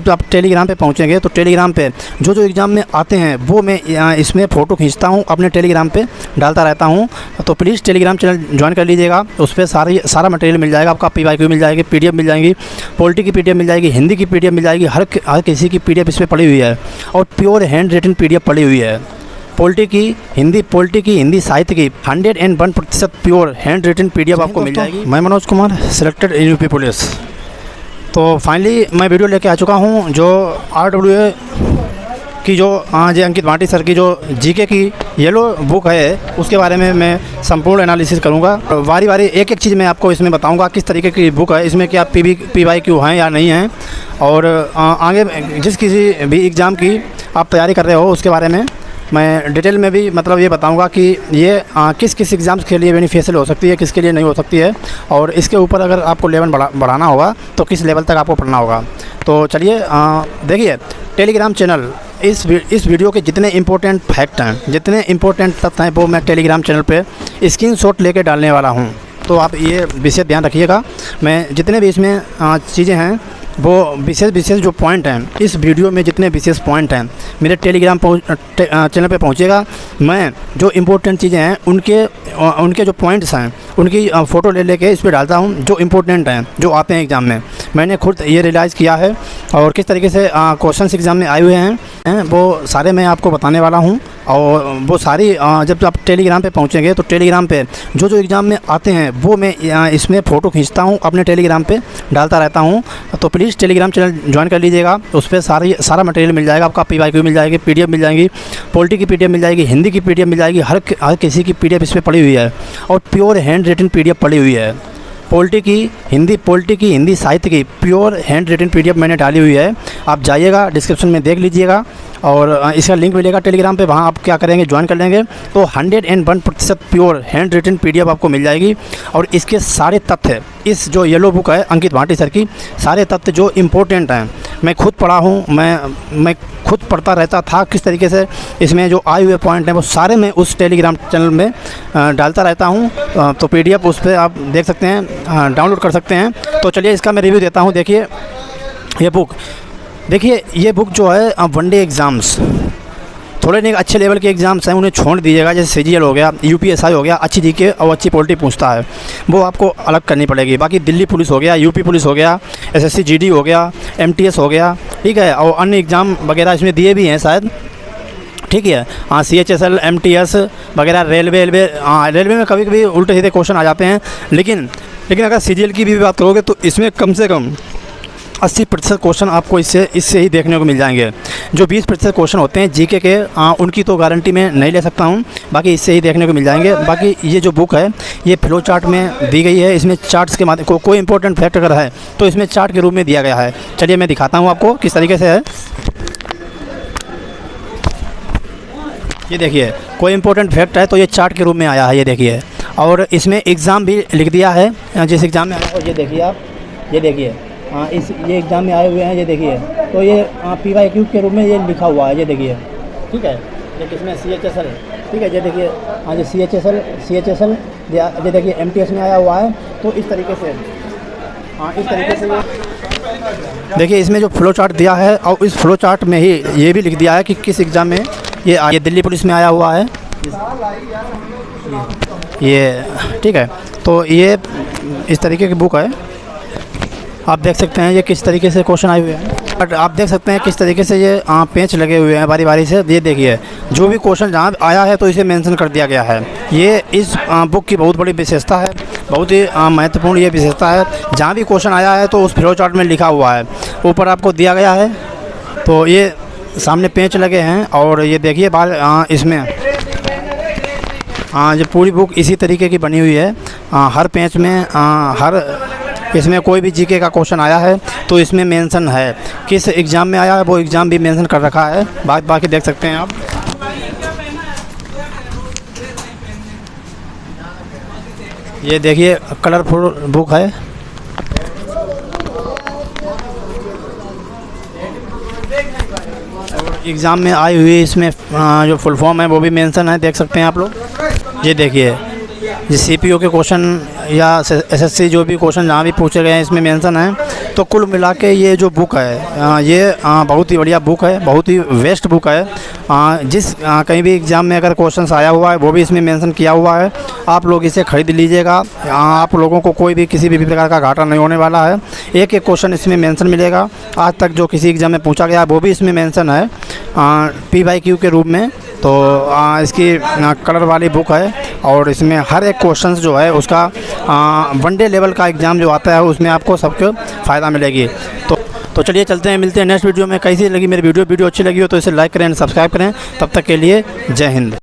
जब आप टेलीग्राम पे पहुंचेंगे तो टेलीग्राम पे जो जो एग्ज़ाम में आते हैं वो मैं इसमें फ़ोटो खींचता हूं, अपने टेलीग्राम पे डालता रहता हूं। तो प्लीज़ टेलीग्राम चैनल ज्वाइन कर लीजिएगा, उस पर सारा मटेरियल मिल जाएगा आपका। PYQ मिल जाएगी, PDF मिल जाएगी, पॉलिटी की PDF मिल जाएगी, हिंदी की PDF मिल जाएगी, हर किसी की PDF इस पर पड़ी हुई है और प्योर हैंड रिटन PDF पड़ी हुई है। पॉलिटी की हिंदी साहित्य की 101% प्योर हैंड रिटन PDF आपको मिल जाएगी। मैं Manoj Kumar, selected UP police. तो फाइनली मैं वीडियो लेके आ चुका हूँ जो RWA की जो अंकित भाटी सर की जो GK की येलो बुक है उसके बारे में मैं संपूर्ण एनालिसिस करूँगा। बारी बारी एक एक चीज़ मैं आपको इसमें बताऊँगा किस तरीके की बुक है, इसमें क्या PYQ हैं या नहीं हैं, और आगे जिस किसी भी एग्ज़ाम की आप तैयारी कर रहे हो उसके बारे में मैं डिटेल में भी मतलब ये बताऊंगा कि ये किस किस एग्ज़ाम्स के लिए बेनिफिशियल हो सकती है, किसके लिए नहीं हो सकती है, और इसके ऊपर अगर आपको लेवल बढ़ाना होगा तो किस लेवल तक आपको पढ़ना होगा। तो चलिए देखिए टेलीग्राम चैनल, इस वीडियो के जितने इंपॉर्टेंट फैक्ट हैं, जितने इंपॉर्टेंट तथ्य हैं वो मैं टेलीग्राम चैनल पे स्क्रीनशॉट लेके डालने वाला हूँ। तो आप ये विशेष ध्यान रखिएगा। मैं जितने भी इसमें चीज़ें हैं वो विशेष जो पॉइंट हैं इस वीडियो में, जितने विशेष पॉइंट हैं मेरे टेलीग्राम चैनल पे पहुँचेगा। मैं जो इम्पोर्टेंट चीज़ें हैं उनके जो पॉइंट्स हैं उनकी फ़ोटो ले लेके इस पर डालता हूँ जो इम्पोर्टेंट हैं, जो आते हैं एग्ज़ाम में। मैंने खुद ये रियलाइज़ किया है और किस तरीके से क्वेश्चंस एग्ज़ाम में आए हुए हैं वो सारे मैं आपको बताने वाला हूँ। और वो सारी जब आप टेलीग्राम पे पहुँचेंगे तो टेलीग्राम पे जो जो एग्ज़ाम में आते हैं वो मैं इसमें फ़ोटो खींचता हूँ, अपने टेलीग्राम पे डालता रहता हूँ। तो प्लीज़ टेलीग्राम चैनल ज्वाइन कर लीजिएगा, उस पर सारा मटेरियल मिल जाएगा आपका। PYQ मिल जाएगी, PDF मिल जाएगी, पॉलिटी की PDF मिल जाएगी, हिंदी की PDF मिल जाएगी, हर किसी की PDF इस पर पड़ी हुई है और प्योर हैंड रिटन PDF पड़ी हुई है। पॉलिटी की हिंदी साहित्य की प्योर हैंड रिटन PDF मैंने डाली हुई है। आप जाइएगा डिस्क्रिप्शन में देख लीजिएगा और इसका लिंक मिलेगा टेलीग्राम पे, वहाँ आप क्या करेंगे ज्वाइन कर लेंगे तो 101% प्योर हैंड रिटन PDF आपको मिल जाएगी। और इसके सारे तथ्य, इस जो येलो बुक है अंकित भाटी सर की, सारे तथ्य जो इम्पोर्टेंट हैं मैं खुद पढ़ा हूँ, मैं खुद पढ़ता रहता था किस तरीके से इसमें जो आए हुए पॉइंट हैं वो सारे मैं उस टेलीग्राम चैनल में डालता रहता हूँ। तो PDF उस पर आप देख सकते हैं, डाउनलोड कर सकते हैं। तो चलिए इसका मैं रिव्यू देता हूँ। देखिए ये बुक जो है वनडे एग्ज़ाम्स, थोड़े नहीं अच्छे लेवल के एग्ज़ाम्स हैं उन्हें छोड़ दीजिएगा, जैसे CGL हो गया, UPSI हो गया, अच्छी GK और अच्छी पॉलिटी पूछता है वो आपको अलग करनी पड़ेगी। बाकी दिल्ली पुलिस हो गया, UP पुलिस हो गया, SSC GD हो गया, MTS हो गया, ठीक है, और अन्य एग्ज़ाम वगैरह इसमें दिए भी हैं शायद, ठीक है। CHSL MTS वगैरह, रेलवे में कभी कभी उल्टे सीधे क्वेश्चन आ जाते हैं, लेकिन अगर CGL की भी बात करोगे तो इसमें कम से कम 80% क्वेश्चन आपको इससे ही देखने को मिल जाएंगे। जो 20% क्वेश्चन होते हैं GK के उनकी तो गारंटी मैं नहीं ले सकता हूं, बाकी इससे ही देखने को मिल जाएंगे। बाकी ये जो बुक है ये फ्लो चार्ट में दी गई है, इसमें चार्ट्स के माध्यम कोई इंपॉर्टेंट फैक्ट अगर है तो इसमें चार्ट के रूप में दिया गया है। चलिए मैं दिखाता हूँ आपको किस तरीके से है। ये देखिए कोई इंपॉर्टेंट फैक्ट है तो ये चार्ट के रूप में आया है, ये देखिए। और इसमें एग्ज़ाम भी लिख दिया है, जिस एग्ज़ाम में आया हो, ये देखिए आप, ये देखिए ये एग्ज़ाम में आए हुए हैं, ये देखिए। तो ये PYQ के रूप में ये लिखा हुआ है, ये देखिए, ठीक है। ये किसमें CHSL, ठीक है, ये देखिए ये CHSL ये देखिए MTS में आया हुआ है। तो इस तरीके से ये देखिए इसमें जो फ्लो चार्ट दिया है और इस फ्लो चार्ट में ही ये भी लिख दिया है कि किस एग्ज़ाम में ये दिल्ली पुलिस में आया हुआ है, ये, ठीक है। तो ये इस तरीके की बुक है, आप देख सकते हैं ये किस तरीके से क्वेश्चन आए हुए हैं। बट आप देख सकते हैं किस तरीके से ये पेंच लगे हुए हैं बारी बारी से। ये देखिए जो भी क्वेश्चन जहाँ आया है तो इसे मेंशन कर दिया गया है। ये इस बुक की बहुत बड़ी विशेषता है, बहुत ही महत्वपूर्ण ये विशेषता है। जहाँ भी क्वेश्चन आया है तो उस फ्लो चार्ट में लिखा हुआ है, ऊपर आपको दिया गया है। तो ये सामने पेंच लगे हैं और ये देखिए इसमें जो पूरी बुक इसी तरीके की बनी हुई है। हर पेंच में इसमें कोई भी GK का क्वेश्चन आया है तो इसमें मेंशन है, किस एग्ज़ाम में आया है वो एग्ज़ाम भी मेंशन कर रखा है। बाकी देख सकते हैं आप। ये देखिए कलरफुल बुक है। एग्ज़ाम में आई हुई इसमें जो फुल फॉर्म है वो भी मेंशन है, देख सकते हैं आप लोग। ये देखिए ये CPO के क्वेश्चन या SSC जो भी क्वेश्चन जहाँ भी पूछे गए हैं इसमें मेंशन है। तो कुल मिला के ये जो बुक है ये बहुत ही बढ़िया बुक है, बहुत ही बेस्ट बुक है। जिस कहीं भी एग्ज़ाम में अगर क्वेश्चंस आया हुआ है वो भी इसमें मेंशन किया हुआ है। आप लोग इसे ख़रीद लीजिएगा, आप लोगों को कोई भी किसी भी प्रकार का घाटा नहीं होने वाला है। एक एक क्वेश्चन इसमें मेंशन मिलेगा, आज तक जो किसी एग्ज़ाम में पूछा गया वो भी इसमें मेंशन है PYQ के रूप में। तो इसकी कलर वाली बुक है और इसमें हर एक क्वेश्चंस जो है उसका वनडे लेवल का एग्ज़ाम जो आता है उसमें आपको सबको फ़ायदा मिलेगी। तो चलिए चलते हैं, मिलते हैं नेक्स्ट वीडियो में। कैसी लगी मेरी वीडियो अच्छी लगी हो तो इसे लाइक करें, सब्सक्राइब करें। तब तक के लिए जय हिंद।